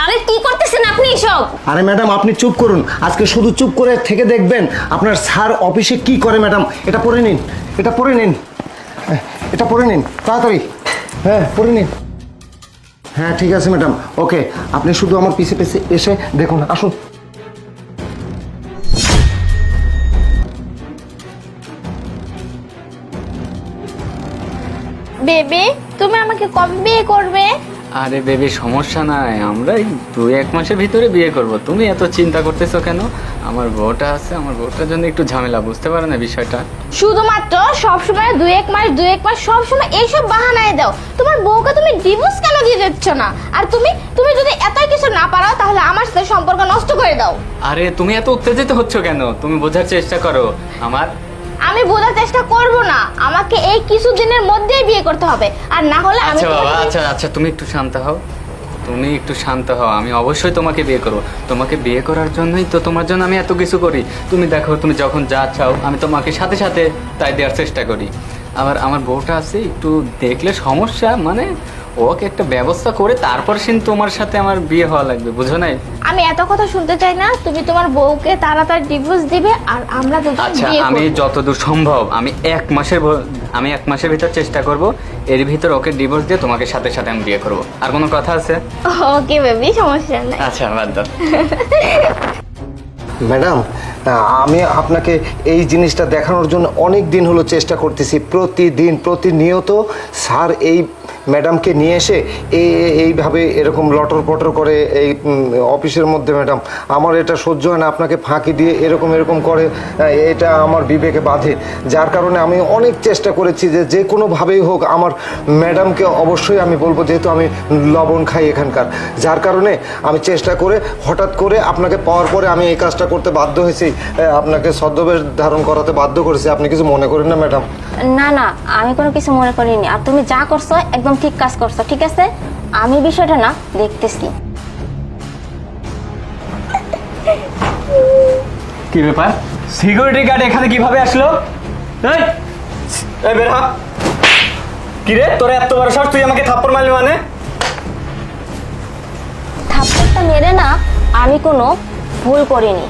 আরে কি করতেছেন আপনি এসব? আরে ম্যাডাম আপনি চুপ করুন, আজকে শুধু চুপ করে থেকে দেখবেন আপনার স্যার অফিসে কি করে। ম্যাডাম এটা পড়ে নিন, এটা পড়ে নিন, এটা পড়ে নিন তাড়াতাড়ি। হ্যাঁ পড়ে নিন। হ্যাঁ ঠিক আছে ম্যাডাম, ওকে। আপনি শুধু আমার পিছে পিছে এসে দেখুন, আসুন। বেবি, তুমি আমাকে কবে বিয়ে করবে? আরে বেবি সমস্যা নাই, আমরা এই 2-1 মাসের ভিতরে বিয়ে করব। তুমি এত চিন্তা করতেছো কেন? আমার বউটা আছে, আমার বউটার জন্য একটু ঝামেলা, বুঝতে পারো না বিষয়টা? শুধুমাত্র সবসময় 2-1 মাস সবসময় এইসব বাহানায় দাও। তোমার বউকে তুমি ডিভোর্স কেন দিয়ে দিচ্ছ না? আর তুমি যদি এতই কিছু না পারো তাহলে আমার সাথে সম্পর্ক নষ্ট করে দাও। আরে তুমি এত উত্তেজিত হচ্ছ কেন? তুমি বোঝার চেষ্টা করো। আমি বোঝার চেষ্টা করব না, আমাকে এই কিছুদিনের মধ্যেই বিয়ে করতে হবে, আর না হলে আমি আচ্ছা বাবা, আচ্ছা তুমি একটু শান্ত হও, তুমি একটু শান্ত হও। আমি অবশ্যই তোমাকে বিয়ে করব। তোমাকে বিয়ে করার জন্যই তো তোমার জন্য আমি এত কিছু করি। তুমি দেখো, তুমি যখন যা চাও আমি তোমাকে সাথে সাথে তাই দেওয়ার চেষ্টা করি। আবার আমার বউটা আছে, একটু দেখলে সমস্যা, মানে ওকে একটা ব্যবস্থা করে তারপর তোমার সাথে আমার বিয়ে হওয়া লাগবে, বুঝো নাই? আমি এত কথা শুনতে চাই না। তুমি তোমার বউকে তাড়াতাড়ি ডিভোর্স দিবে আর আমরা দুজন আচ্ছা বিয়ে আমি করব। যতদূর সম্ভব আমি 1 মাসের ভিতর চেষ্টা করব, এর ভিতর ওকে ডিভোর্স দিয়ে তোমাকে সাথে সাথে আমি বিয়ে করব। আর কোনো কথা আছে? ওকে বেবি, সমস্যা নেই। আচ্ছা বাদ দাও। ম্যাডাম আমি আপনাকে এই জিনিসটা দেখানোর জন্য অনেক দিন হলো চেষ্টা করতেছি, প্রতিনিয়ত স্যার এই ম্যাডামকে নিয়ে এসে এইভাবে এরকম লটর পটর করে এই অফিসের মধ্যে। ম্যাডাম আমার এটা সহ্য হয় না, আপনাকে ফাঁকি দিয়ে এরকম করে, এটা আমার বিবেকে বাধে। যার কারণে আমি অনেক চেষ্টা করেছি যে কোনোভাবেই হোক আমার ম্যাডামকে অবশ্যই আমি বলবো, যেহেতু আমি লবণ খাই এখানকার। যার কারণে আমি চেষ্টা করে হঠাৎ করে আপনাকে পাওয়ার পরে আমি এই কাজটা করতে বাধ্য হয়েছি, আপনাকে ছদ্মবেশ ধারণ করাতে বাধ্য করেছি। আপনি কিছু মনে করেন না ম্যাডাম? না না, আমি কোনো কিছু মনে করিনি। আর তুমি যা করছো একদম ঠিক কাজ করছো, ঠিক আছে? আমি বিষয়টা না দেখতেছি। কি ব্যাপার? সিকিউরিটি গার্ড এখানে কিভাবে আসলো? এই বের হ। কি রে, তোর এত বড় সাহস, তুই আমাকে থাপ্পড় মারলি মানে? থাপ্পড়টা মেরে না, আমি কোনো ভুল করিনি।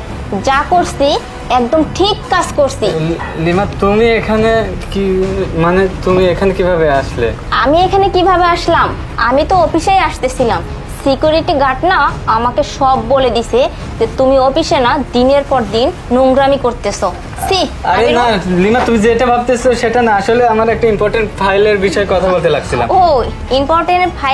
যা করছি একদম ঠিক কাজ করছি। লিমা তুমি এখানে কি, মানে তুমি এখানে কিভাবে আসলে? আমি এখানে কিভাবে আসলাম? আমি তো অফিসেই আসতেছিলাম। সিকিউরিটি গার্ড না আমাকে সব বলে দিছে যে তুমি অফিসে না দিনের পর দিন নোংরামি করতেছো। আরে না লিমা, তুমি যেটা ভাবতেছো সেটা না, আসলে আমার একটা ইম্পর্টেন্ট ফাইলের বিষয়ে কথা বলতে লাগছিলাম। ও ইম্পর্টেন্ট ফাইল